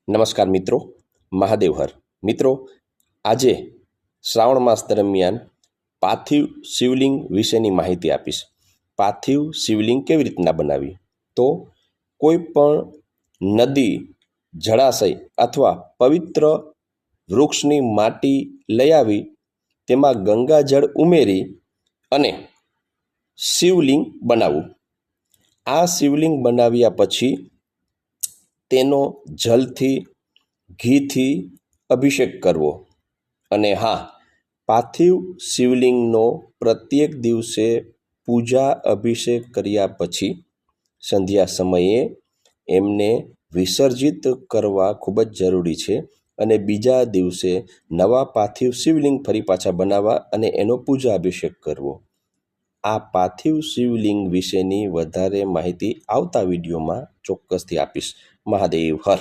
નમસ્કાર મિત્રો, મહાદેવ હર. મિત્રો, આજે શ્રાવણ માસ દરમિયાન પાર્થિવ શિવલિંગ વિશેની માહિતી આપીશ. પાર્થિવ શિવલિંગ કેવી રીતના બનાવી? તો કોઈ પણ નદી, જળાશય અથવા પવિત્ર વૃક્ષની માટી લઈ આવી તેમાં ગંગાજળ ઉમેરી અને શિવલિંગ બનાવવું. આ શિવલિંગ બનાવ્યા પછી તેનો જલથી, ઘીથી અભિષેક કરવો. અને હા, પાર્થિવ શિવલિંગનો પ્રત્યેક દિવસે પૂજા અભિષેક કર્યા પછી સંધ્યા સમયે એમને વિસર્જિત કરવા ખૂબ જ જરૂરી છે. અને બીજા દિવસે નવા પાર્થિવ શિવલિંગ ફરી પાછા બનાવવા અને એનો પૂજા અભિષેક કરવો. આ પાર્થિવ શિવલિંગ વિશેની વધારે માહિતી આવતા વિડીયોમાં ચોક્કસથી આપીશ. મહાદેવ હર.